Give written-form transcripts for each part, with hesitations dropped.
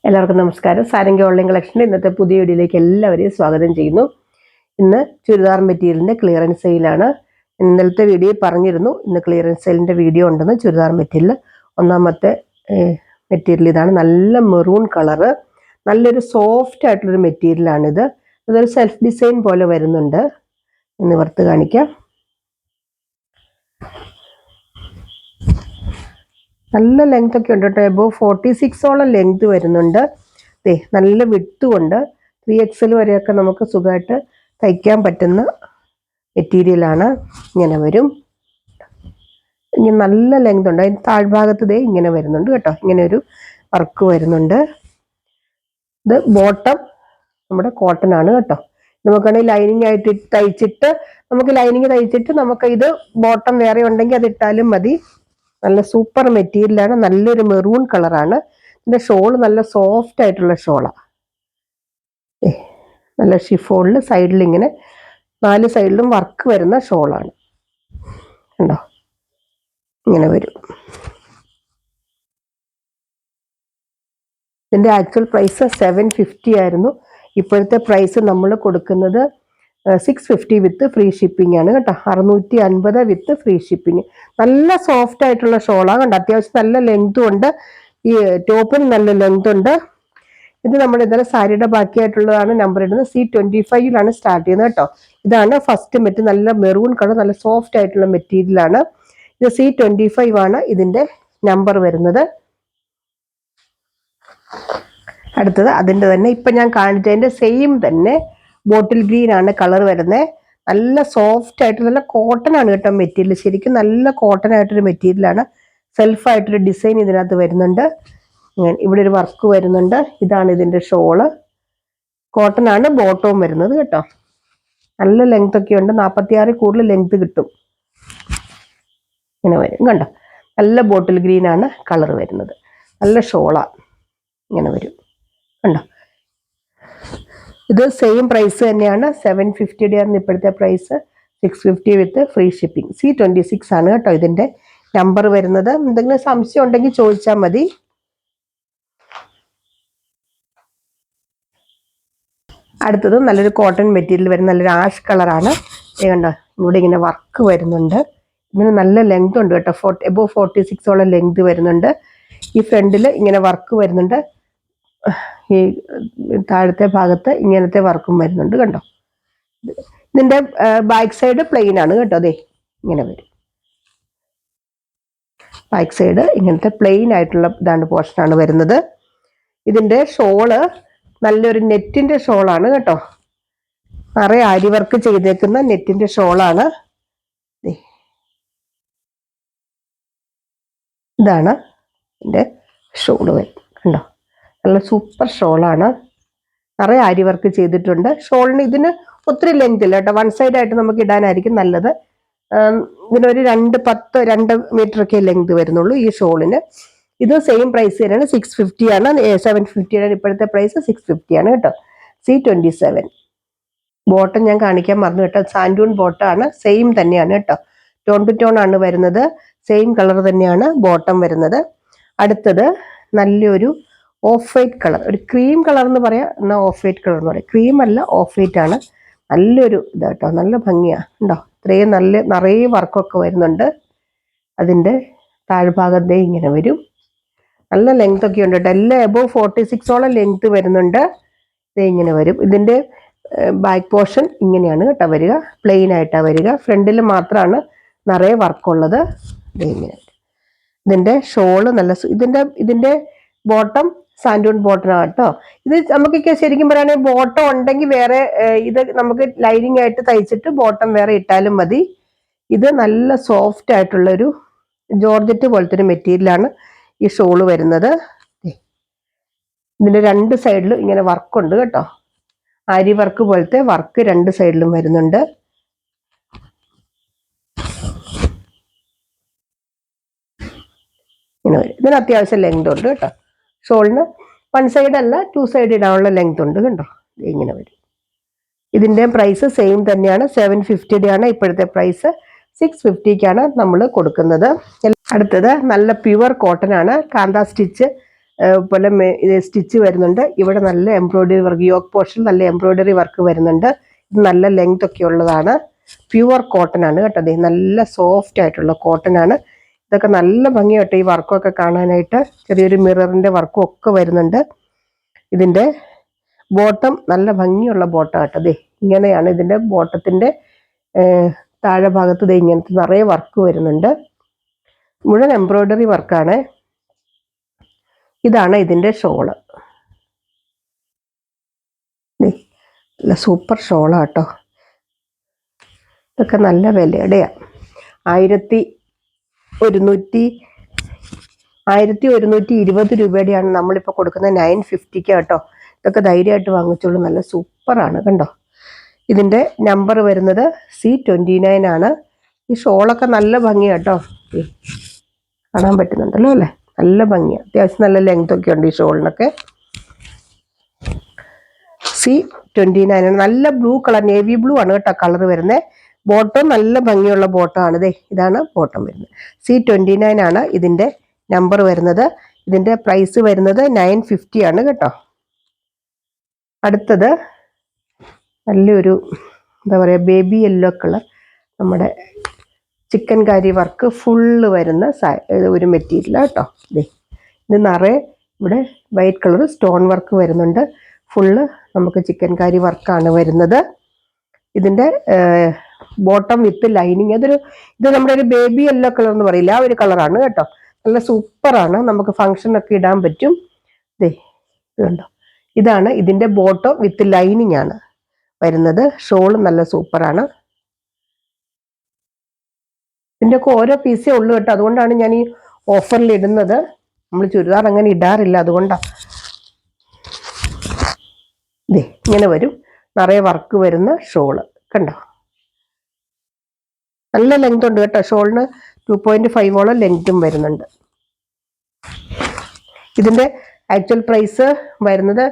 എല്ലാവർക്കും നമസ്കാരം. സാരംഗി ഓൺലൈൻ കളക്ഷൻ്റെ ഇന്നത്തെ പുതിയ വീഡിയോയിലേക്ക് എല്ലാവരെയും സ്വാഗതം ചെയ്യുന്നു. ഇന്ന് ചുരിദാർ മെറ്റീരിയലിൻ്റെ ക്ലിയറൻസ് സെയിലാണ്. ഇന്നലത്തെ വീഡിയോ പറഞ്ഞിരുന്നു ഇന്ന് ക്ലിയറൻസ് സെയിലിൻ്റെ വീഡിയോ ഉണ്ടെന്ന്. ചുരിദാർ മെറ്റീരിയൽ ഒന്നാമത്തെ മെറ്റീരിയൽ ഇതാണ്. നല്ല മെറൂൺ കളറ്, നല്ലൊരു സോഫ്റ്റ് ആയിട്ടുള്ളൊരു മെറ്റീരിയലാണിത്. ഇതൊരു സെൽഫ് ഡിസൈൻ പോലെ വരുന്നുണ്ട്. നിവർത്ത് കാണിക്കാം. നല്ല ലെങ്ത് ഒക്കെ ഉണ്ട് കേട്ടോ. എബോവ് 46ഓളം ലെങ്ത് വരുന്നുണ്ട്. നല്ല വിട്ടുകൊണ്ട് 3XL വരെയൊക്കെ നമുക്ക് സുഖമായിട്ട് തയ്ക്കാൻ പറ്റുന്ന മെറ്റീരിയലാണ്. ഇങ്ങനെ വരും. ഇങ്ങനെ നല്ല ലെങ്ത് ഉണ്ട്. അതിന് താഴ്ഭാഗത്ത് ഇങ്ങനെ വരുന്നുണ്ട് കേട്ടോ. ഇങ്ങനെ ഒരു വർക്ക് വരുന്നുണ്ട്. ഇത് ബോട്ടം നമ്മുടെ കോട്ടൺ ആണ് കേട്ടോ. നമുക്കാണെങ്കിൽ ലൈനിങ് ആയിട്ട് തയ്ച്ചിട്ട് നമുക്ക് ഇത് ബോട്ടം വേറെ ഉണ്ടെങ്കിൽ അത് ഇട്ടാലും മതി. നല്ല സൂപ്പർ മെറ്റീരിയലാണ്. നല്ലൊരു മെറൂൺ കളറാണ്. ഇതിൻ്റെ ഷോൾ നല്ല സോഫ്റ്റ് ആയിട്ടുള്ള ഷോളാണ്. നല്ല ഷിഫോണിൽ സൈഡിൽ ഇങ്ങനെ 4 സൈഡിലും വർക്ക് വരുന്ന ഷോളാണ്. കണ്ടോ, ഇങ്ങനെ വരും. ഇതിൻ്റെ ആക്ച്വൽ പ്രൈസ് 750 ആയിരുന്നു. ഇപ്പോഴത്തെ പ്രൈസ് നമ്മൾ കൊടുക്കുന്നത് 650 വിത്ത് ഫ്രീ ഷിപ്പിംഗ് ആണ് കേട്ടോ. 650 വിത്ത് ഫ്രീ ഷിപ്പിംഗ്. നല്ല സോഫ്റ്റ് ആയിട്ടുള്ള ഷോളാണ് കണ്ടോ. അത്യാവശ്യം നല്ല ലെങ്തും ഉണ്ട്. ഈ ടോപ്പിന് നല്ല ലെങ്ത് ഉണ്ട്. ഇത് നമ്മൾ ഇന്നലെ സാരിയുടെ ബാക്കിയായിട്ടുള്ളതാണ്. നമ്പർ ഇടുന്നത് C25ലാണ് സ്റ്റാർട്ട് ചെയ്യുന്നത് കേട്ടോ. ഇതാണ് ഫസ്റ്റ് മെറ്റീരിയൽ. നല്ല മെറൂൺ കളർ, നല്ല സോഫ്റ്റ് ആയിട്ടുള്ള മെറ്റീരിയലാണ്. ഇത് C25 ആണ് ഇതിന്റെ നമ്പർ വരുന്നത്. അടുത്തത് അതിൻ്റെ തന്നെ ഇപ്പൊ ഞാൻ കാണിച്ചതിന്റെ സെയിം തന്നെ ബോട്ടിൽ ഗ്രീൻ ആണ് കളർ വരുന്നത്. നല്ല സോഫ്റ്റ് ആയിട്ട് നല്ല കോട്ടൺ ആണ് കേട്ടോ മെറ്റീരിയൽ. ശരിക്കും നല്ല കോട്ടൺ ആയിട്ടൊരു മെറ്റീരിയലാണ്. സെൽഫായിട്ടൊരു ഡിസൈൻ ഇതിനകത്ത് വരുന്നുണ്ട്. ഇവിടെ ഒരു വർക്ക് വരുന്നുണ്ട്. ഇതാണ് ഇതിന്റെ ഷോള്. കോട്ടൺ ആണ് ബോട്ടവും വരുന്നത് കേട്ടോ. നല്ല ലെങ്ത് ഒക്കെ ഉണ്ട്. 46 കൂടുതൽ ലെങ്ത് കിട്ടും. ഇങ്ങനെ വരും കണ്ടോ. നല്ല ബോട്ടിൽ ഗ്രീൻ ആണ് കളർ വരുന്നത്. നല്ല ഷോളാണ്. ഇങ്ങനെ വരും കണ്ടോ. ഇത് സെയിം പ്രൈസ് തന്നെയാണ്. 750 ആയിരുന്നു ഇപ്പോഴത്തെ പ്രൈസ്. 650 വിത്ത് ഫ്രീ ഷിപ്പിംഗ്. C26 ആണ് കേട്ടോ ഇതിന്റെ നമ്പർ വരുന്നത്. എന്തെങ്കിലും സംശയം ഉണ്ടെങ്കിൽ ചോദിച്ചാൽ മതി. അടുത്തത് നല്ലൊരു കോട്ടൺ മെറ്റീരിയൽ വരുന്ന നല്ലൊരു ആഷ് കളറാണ്. കണ്ടോ, ഇവിടെ ഇങ്ങനെ വർക്ക് വരുന്നുണ്ട്. ഇതിന് നല്ല ലെങ്ത് ഉണ്ട് കേട്ടോ. എബോവ് 46ഓളം ലെങ്ത് വരുന്നുണ്ട്. ഈ ഫ്രണ്ടിൽ ഇങ്ങനെ വർക്ക് വരുന്നുണ്ട്. ഈ താഴത്തെ ഭാഗത്ത് ഇങ്ങനത്തെ വർക്കും വരുന്നുണ്ട് കണ്ടോ. ഇതിന്റെ ബാക്ക് സൈഡ് പ്ലെയിൻ ആണ് കേട്ടോ. അതെ, ഇങ്ങനെ വരും. ബാക്ക് സൈഡ് ഇങ്ങനത്തെ പ്ലെയിൻ ആയിട്ടുള്ള പോർഷനാണ് വരുന്നത്. ഇതിന്റെ ഷോള് നല്ലൊരു നെറ്റിന്റെ ഷോളാണ് കേട്ടോ. നിറയെ ആരി വർക്ക് ചെയ്തേക്കുന്ന നെറ്റിന്റെ ഷോളാണ്. ഇതാണ് ഇതിന്റെ ഷോള് വരുന്നത് കണ്ടോ. നല്ല സൂപ്പർ ഷോളാണ്. നിറയെ ആരി വർക്ക് ചെയ്തിട്ടുണ്ട്. ഷോളിന് ഇതിന് ഒത്തിരി ലെങ്ത് ഇല്ല കേട്ടോ. 1 സൈഡ് ആയിട്ട് നമുക്ക് ഇടാനായിരിക്കും നല്ലത്. ഇതിനൊരു 2 മീറ്റർ ഒക്കെ ലെങ്ത് വരുന്നുള്ളൂ ഈ ഷോളിന്. ഇത് സെയിം പ്രൈസ് തന്നെയാണ്. 650 ആണ്. 750 ആണ് ഇപ്പോഴത്തെ പ്രൈസ്. 650 ആണ് കേട്ടോ. C27 ബോട്ടം ഞാൻ കാണിക്കാൻ മറന്നു കേട്ടോ. സാൻഡൂൺ ബോട്ടമാണ്. സെയിം തന്നെയാണ് കേട്ടോ. ടോൺ ടു ടോൺ ആണ് വരുന്നത്. സെയിം കളർ തന്നെയാണ് ബോട്ടം വരുന്നത്. അടുത്തത് നല്ലൊരു ഓഫ് വൈറ്റ് കളർ, ഒരു ക്രീം കളർ എന്ന് പറയാം, എന്നാൽ ഓഫ് വൈറ്റ് കളർ എന്ന് പറയാം. ക്രീം അല്ല, ഓഫ് വൈറ്റ് ആണ്. നല്ലൊരു ഇതാട്ടോ. നല്ല ഭംഗിയാണ് ഉണ്ടോ. ഇത്രയും നിറയെ വർക്കൊക്കെ വരുന്നുണ്ട്. അതിൻ്റെ താഴ്ഭാഗത്തേ ഇങ്ങനെ വരും. നല്ല ലെങ്ത് ഒക്കെ ഉണ്ട് കേട്ടോ. എല്ലാം എബോവ് 46ഓളം ലെങ്ത് വരുന്നുണ്ട്. ഇങ്ങനെ വരും. ഇതിൻ്റെ ബാക്ക് പോർഷൻ ഇങ്ങനെയാണ് കേട്ടോ വരിക. പ്ലെയിൻ ആയിട്ടാണ് വരിക. ഫ്രണ്ടിൽ മാത്രമാണ് നിറയെ വർക്കുള്ളത്. ഇങ്ങനെ. ഇതിൻ്റെ ഷോള് നല്ല ഇതിൻ്റെ ബോട്ടം സാൻഡൂൺ ബോട്ടം കേട്ടോ. ഇത് നമുക്കൊക്കെ ശരിക്കും പറയുകയാണെങ്കിൽ ബോട്ടം ഉണ്ടെങ്കിൽ വേറെ ഇത് നമുക്ക് ലൈനിങ് ആയിട്ട് തയ്ച്ചിട്ട് ബോട്ടം വേറെ ഇട്ടാലും മതി. ഇത് നല്ല സോഫ്റ്റ് ആയിട്ടുള്ളൊരു ജോർജറ്റ് പോലത്തെ ഒരു മെറ്റീരിയലാണ് ഈ ഷോള് വരുന്നത്. ഇതിൻ്റെ 2 സൈഡിലും ഇങ്ങനെ വർക്കുണ്ട് കേട്ടോ. ആരി വർക്ക് പോലത്തെ വർക്ക് 2 സൈഡിലും വരുന്നുണ്ട്. ഇങ്ങനെ വരും. ഇതിന് അത്യാവശ്യം ലെങ്ത് ഉണ്ട് കേട്ടോ. ഷോളിന് 1 സൈഡ് അല്ല 2 സൈഡ് ഇടാനുള്ള ലെങ്ത് ഉണ്ട് കണ്ടോ. ഇങ്ങനെ വരും. ഇതിൻ്റെ പ്രൈസ് സെയിം തന്നെയാണ്. 750 ആണ് ഇപ്പോഴത്തെ പ്രൈസ്. 650ക്കാണ് നമ്മൾ കൊടുക്കുന്നത്. അടുത്തത് നല്ല പ്യുവർ കോട്ടൺ ആണ്. കാന്ത സ്റ്റിച്ച് പോലെ സ്റ്റിച്ച് വരുന്നുണ്ട്. ഇവിടെ നല്ല എംബ്രോയിഡറി വർക്ക്, യോക്ക് പോർഷൻ നല്ല എംബ്രോയിഡറി വർക്ക് വരുന്നുണ്ട്. ഇത് നല്ല ലെങ്ത് ഒക്കെ ഉള്ളതാണ്. പ്യുവർ കോട്ടൺ ആണ് കേട്ടോ. അതെ, നല്ല സോഫ്റ്റ് ആയിട്ടുള്ള കോട്ടൺ ആണ്. ഇതൊക്കെ നല്ല ഭംഗിയായിട്ട് ഈ വർക്കൊക്കെ കാണാനായിട്ട്. ചെറിയൊരു മിററിന്റെ വർക്കും ഒക്കെ വരുന്നുണ്ട്. ഇതിന്റെ ബോട്ടം നല്ല ഭംഗിയുള്ള ബോട്ടം കേട്ടോ. അതെ, ഇങ്ങനെയാണ് ഇതിന്റെ ബോട്ടത്തിന്റെ താഴെ ഭാഗത്ത് ഇത് ഇങ്ങനത്തെ നിറയെ വർക്ക് വരുന്നുണ്ട്. മുഴുവൻ എംബ്രോയിഡറി വർക്കാണ്. ഇതാണ് ഇതിന്റെ ഷോള്. നല്ല സൂപ്പർ ഷോളാട്ടോ. ഇതൊക്കെ നല്ല വിലയുടെയാണ്. 1120 രൂപയുടെയാണ് നമ്മളിപ്പോൾ കൊടുക്കുന്ന 950 കേട്ടോ. ഇതൊക്കെ ധൈര്യമായിട്ട് വാങ്ങിച്ചോളൂ. നല്ല സൂപ്പറാണ് കണ്ടോ. ഇതിൻ്റെ നമ്പർ വരുന്നത് C29 ആണ്. ഈ ഷോളൊക്കെ നല്ല ഭംഗിയാട്ടോ. കാണാൻ പറ്റുന്നുണ്ടല്ലോ അല്ലേ? നല്ല ഭംഗിയാണ്. അത്യാവശ്യം നല്ല ലെങ്ത് ഒക്കെ ഉണ്ട് ഈ ഷോളിനൊക്കെ. C29 ആണ്. നല്ല ബ്ലൂ കളർ, നേവി ബ്ലൂ ആണ് കേട്ടോ കളർ വരുന്നത്. ബോട്ടം നല്ല ഭംഗിയുള്ള ബോട്ടം ആണ്. ഇതാണ് ബോട്ടം വരുന്നത്. C29 ആണ് ഇതിൻ്റെ നമ്പർ വരുന്നത്. ഇതിൻ്റെ പ്രൈസ് വരുന്നത് 950 ആണ് കേട്ടോ. അടുത്തത് നല്ലൊരു എന്താ പറയുക, ബേബി യെല്ലോ കളർ, നമ്മുടെ ചിക്കൻ കാരി വർക്ക് ഫുള്ള് വരുന്ന ഒരു മെറ്റീരിയൽ കേട്ടോ. ഇത് നിറയെ ഇവിടെ വൈറ്റ് കളർ സ്റ്റോൺ വർക്ക് വരുന്നുണ്ട്. ഫുള്ള് നമുക്ക് ചിക്കൻ കാരി വർക്കാണ് വരുന്നത്. ഇതിൻ്റെ ബോട്ടം വിത്ത് ലൈനിങ്. ഇത് നമ്മുടെ ഒരു ബേബി യെല്ലോ കളർ എന്ന് പറയില്ല, ആ ഒരു കളറാണ് കേട്ടോ. നല്ല സൂപ്പറാണ്. നമുക്ക് ഫങ്ഷനൊക്കെ ഇടാൻ പറ്റും. ഇത് കണ്ടോ. ഇതാണ് ഇതിൻ്റെ ബോട്ടം വിത്ത് ലൈനിങ് ആണ് വരുന്നത്. ഷോൾ നല്ല സൂപ്പറാണ്. ഇതിൻ്റെയൊക്കെ ഓരോ പീസേ ഉള്ളൂ കേട്ടോ. അതുകൊണ്ടാണ് ഞാൻ ഈ ഓഫറിൽ ഇടുന്നത്. നമ്മൾ ചുരിദാർ അങ്ങനെ ഇടാറില്ല, അതുകൊണ്ടാണ്. ഇങ്ങനെ വരും, നിറയെ വർക്ക് വരുന്ന ഷോള് കണ്ടോ. നല്ല ലെങ്ത് ഉണ്ട് കേട്ടോ. ഷോളിന് 2.5 ലെങ്തും വരുന്നുണ്ട്. ഇതിന്റെ ആക്ച്വൽ പ്രൈസ് വരുന്നത്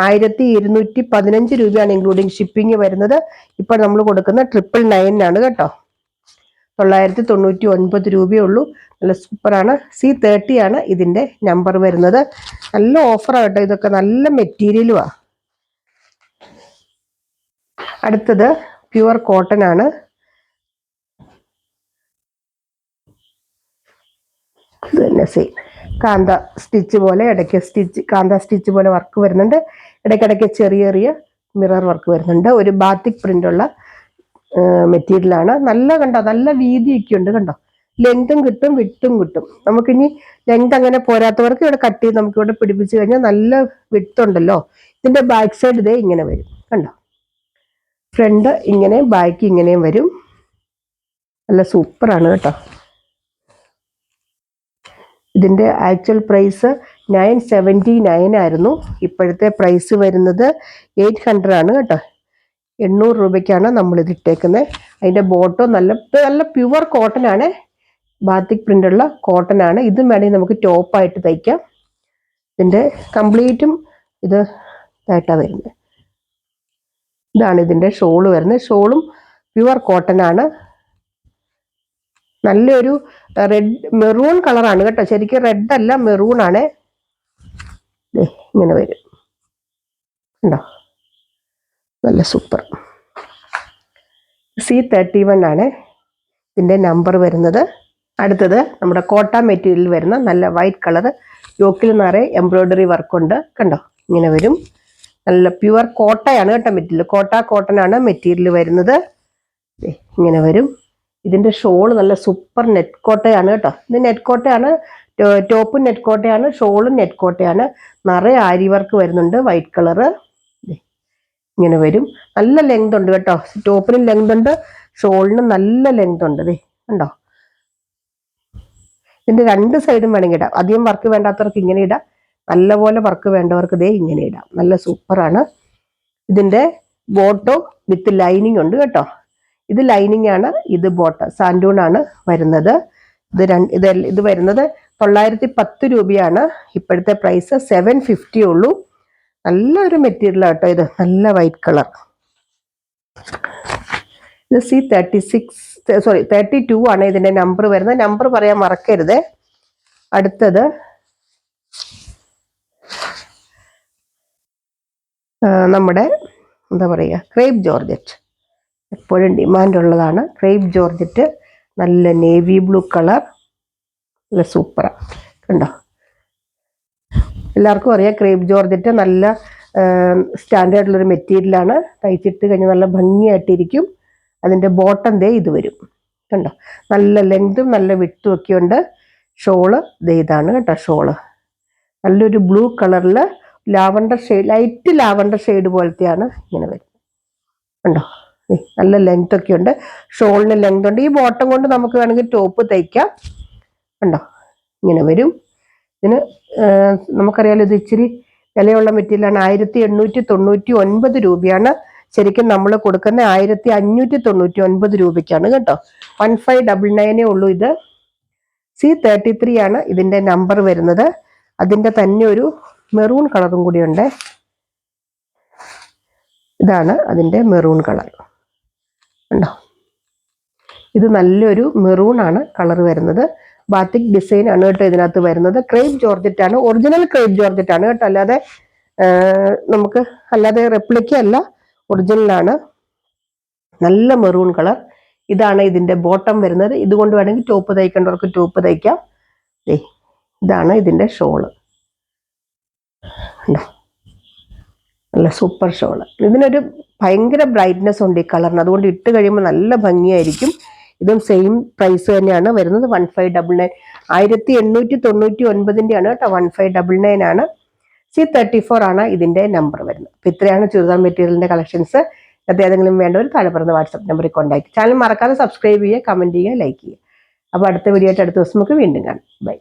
1215 രൂപയാണ്, ഇൻക്ലൂഡിങ് ഷിപ്പിംഗ് വരുന്നത്. ഇപ്പോൾ നമ്മൾ കൊടുക്കുന്ന 999 കേട്ടോ. 999 രൂപയേ ഉള്ളൂ. നല്ല സൂപ്പറാണ്. C30 ആണ് ഇതിന്റെ നമ്പർ വരുന്നത്. നല്ല ഓഫറാണ് കേട്ടോ. ഇതൊക്കെ നല്ല മെറ്റീരിയലുമാണ്. അടുത്തത് പ്യുവർ കോട്ടൺ ആണ്. ഇത് തന്നെ സെയിം കാന്ത സ്റ്റിച്ച് പോലെ, ഇടയ്ക്ക് കാന്ത സ്റ്റിച്ച് പോലെ വർക്ക് വരുന്നുണ്ട്. ഇടയ്ക്കിടയ്ക്ക് ചെറിയ ചെറിയ മിറർ വർക്ക് വരുന്നുണ്ട്. ഒരു ബാത്തിക് പ്രിന്റ് ഉള്ള മെറ്റീരിയലാണ്. നല്ല കണ്ടോ, നല്ല വീതിയൊക്കെ ഉണ്ട് കണ്ടോ. ലെങ്തും കിട്ടും വിട്ടും കിട്ടും. നമുക്കിനി ലെങ്ത് അങ്ങനെ പോരാത്തവർക്ക് ഇവിടെ കട്ട് ചെയ്ത് നമുക്ക് ഇവിടെ പിടിപ്പിച്ച് കഴിഞ്ഞാൽ നല്ല വിട്ടുണ്ടല്ലോ. ഇതിന്റെ ബാക്ക് സൈഡ് ഇതേ ഇങ്ങനെ വരും കണ്ടോ. ഫ്രണ്ട് ഇങ്ങനെ, ബാക്ക് ഇങ്ങനെയും വരും. നല്ല സൂപ്പറാണ് കേട്ടോ. ഇതിൻ്റെ ആക്ച്വൽ പ്രൈസ് 979 ആയിരുന്നു. ഇപ്പോഴത്തെ പ്രൈസ് വരുന്നത് 800 ആണ് കേട്ടോ. 800 രൂപയ്ക്കാണ് നമ്മളിത് ഇട്ടേക്കുന്നത്. അതിൻ്റെ ബോട്ടം നല്ല പ്യുവർ കോട്ടൺ ആണ്. ബാത്തിക് പ്രിൻ്റുള്ള കോട്ടൺ ആണ്. ഇതും വേണമെങ്കിൽ നമുക്ക് ടോപ്പായിട്ട് തയ്ക്കാം. ഇതിൻ്റെ കംപ്ലീറ്റും ഇതായിട്ടാണ് വരുന്നത്. ഇതാണ് ഇതിൻ്റെ ഷോള് വരുന്നത്. ഷോളും പ്യുവർ കോട്ടൺ ആണ്. നല്ലൊരു റെഡ് മെറൂൺ കളറാണ് കേട്ടോ. ശരിക്കും റെഡ് അല്ല, മെറൂൺ ആണ്. ഇങ്ങനെ വരും ഉണ്ടോ. നല്ല സൂപ്പർ. C31 ആണ് ഇതിൻ്റെ നമ്പർ വരുന്നത്. അടുത്തത് നമ്മുടെ കോട്ട മെറ്റീരിയൽ വരുന്ന നല്ല വൈറ്റ് കളർ, യോക്കിൽ നിറയെ എംബ്രോയിഡറി വർക്കുണ്ട് കണ്ടോ. ഇങ്ങനെ വരും. നല്ല പ്യുവർ കോട്ടയാണ് കേട്ടോ മെറ്റീരിയൽ. കോട്ടൺ ആണ് മെറ്റീരിയൽ വരുന്നത്. ഇങ്ങനെ വരും. ഇതിൻ്റെ ഷോള് നല്ല സൂപ്പർ നെറ്റ് കോട്ടയാണ് കേട്ടോ. ഇത് നെറ്റ് കോട്ടയാണ്. ടോപ്പും നെറ്റ് കോട്ടയാണ്, ഷോളും നെറ്റ് കോട്ടയാണ്. നിറയെ ആരി വർക്ക് വരുന്നുണ്ട് വൈറ്റ് കളറ്. ഇങ്ങനെ വരും. നല്ല ലെങ്ത് ഉണ്ട് കേട്ടോ. ടോപ്പിനും ലെങ്ത് ഉണ്ട്, ഷോളിനും നല്ല ലെങ്ത് ഉണ്ട്. കണ്ടോ. ഇതിന്റെ രണ്ട് സൈഡും വേണമെങ്കിൽ ഇടാം. അധികം വർക്ക് വേണ്ടാത്തവർക്ക് ഇങ്ങനെ ഇടാം. നല്ലപോലെ വർക്ക് വേണ്ടവർക്ക് ഇങ്ങനെ ഇടാം. നല്ല സൂപ്പറാണ്. ഇതിന്റെ ബോട്ടം വിത്ത് ലൈനിങ് ഉണ്ട് കേട്ടോ. ഇത് ലൈനിങ് ആണ്, ഇത് ബോട്ടം സാൻഡൂൺ ആണ് വരുന്നത്. ഇത് വരുന്നത് 910 രൂപയാണ്. ഇപ്പോഴത്തെ പ്രൈസ് 750 ഉള്ളൂ. നല്ലൊരു മെറ്റീരിയൽ കേട്ടോ ഇത്. നല്ല വൈറ്റ് കളർ. ഇത് C32 ആണ് ഇതിന്റെ നമ്പർ വരുന്നത്. നമ്പർ പറയാൻ മറക്കരുത്. അടുത്തത് നമ്മുടെ എന്താ പറയുക, ക്രേപ്പ് ജോർജറ്റ് എപ്പോഴും ഡിമാൻഡുള്ളതാണ്. ക്രേപ്പ് ജോർജറ്റ് നല്ല നേവി ബ്ലൂ കളർ, നല്ല സൂപ്പറാണ്. കണ്ടോ, എല്ലാവർക്കും അറിയാം ക്രേപ്പ് ജോർജറ്റ് നല്ല സ്റ്റാൻഡേർഡുള്ളൊരു മെറ്റീരിയലാണ്. തയ്ച്ചിട്ട് കഴിഞ്ഞാൽ നല്ല ഭംഗിയായിട്ടിരിക്കും. അതിൻ്റെ ബോട്ടം ദേ ഇത് വരും. കണ്ടോ, നല്ല ലെങ്തും നല്ല വിട്ടും ഒക്കെ ഉണ്ട്. ഷോള് ദേ ഇതാണ് കേട്ടോ. ഷോള് നല്ലൊരു ബ്ലൂ കളറിൽ lavender shade, light lavender shade പോലത്തെയാണ് ഇങ്ങനെ വരും. കണ്ടോ, നല്ല ലെങ്ത് ഒക്കെ ഉണ്ട്. ഷോളിന് ലെങ്ത് ഉണ്ട്. ഈ ബോട്ടം കൊണ്ട് നമുക്ക് വേണമെങ്കിൽ ടോപ്പ് തയ്ക്കാം. കണ്ടോ, ഇങ്ങനെ വരും. ഇതിന് നമുക്കറിയാലോ ഇത് ഇച്ചിരി വിലയുള്ള മെറ്റീരിയലാണ്. 1899 രൂപയാണ്. ശരിക്കും നമ്മൾ കൊടുക്കുന്ന 1599 രൂപയ്ക്കാണ് കേട്ടോ. 1599 ഉള്ളൂ. ഇത് C33 ആണ് ഇതിന്റെ നമ്പർ വരുന്നത്. അതിന്റെ തന്നെ ഒരു മെറൂൺ കളറും കൂടി ഉണ്ട്. ഇതാണ് അതിന്റെ മെറൂൺ കളർ. കണ്ടോ, ഇത് നല്ലൊരു മെറൂൺ ആണ് കളർ വരുന്നത്. ബാത്തിക് ഡിസൈൻ ആണ് കേട്ടോ ഇതിനകത്ത് വരുന്നത്. ക്രേപ്പ് ജോർജറ്റ് ആണ്, ഒറിജിനൽ ക്രേപ്പ് ജോർജറ്റ് ആണ് കേട്ടോ. അല്ലാതെ റെപ്ലിക്ക അല്ല, ഒറിജിനലാണ്. നല്ല മെറൂൺ കളർ. ഇതാണ് ഇതിന്റെ ബോട്ടം വരുന്നത്. ഇതുകൊണ്ട് വേണമെങ്കിൽ ടോപ്പ് തയ്ക്കേണ്ടവർക്ക് ടോപ്പ് തയ്ക്കാം. ഇതാണ് ഇതിന്റെ ഷോള്. നല്ല സൂപ്പർ ഷോള്. ഇതിനൊരു ഭയങ്കര ബ്രൈറ്റ്നെസ് ഉണ്ട് ഈ കളറിന്. അതുകൊണ്ട് ഇട്ട് കഴിയുമ്പോൾ നല്ല ഭംഗിയായിരിക്കും. ഇതും സെയിം പ്രൈസ് തന്നെയാണ് വരുന്നത്. 1599, 1899 ആണ് കേട്ടോ. 1599 ആണ്. C34 ആണ് ഇതിന്റെ നമ്പർ വരുന്നത്. അപ്പൊ ഇത്രയാണ് ചുരിദാർ മെറ്റീരിയലിന്റെ കളക്ഷൻസ്. അത് ഏതെങ്കിലും വേണ്ടവർ താഴെ പറയുന്ന വാട്സ്ആപ്പ് നമ്പറിൽ കോൺടാക്ട്. ചാനൽ മറക്കാതെ സബ്സ്ക്രൈബ് ചെയ്യുക, കമന്റ് ചെയ്യുക, ലൈക്ക് ചെയ്യുക. അപ്പോൾ അടുത്ത വീഡിയോ ആയിട്ട് അടുത്ത ദിവസം നമുക്ക് വീണ്ടും കാണാം. ബൈ.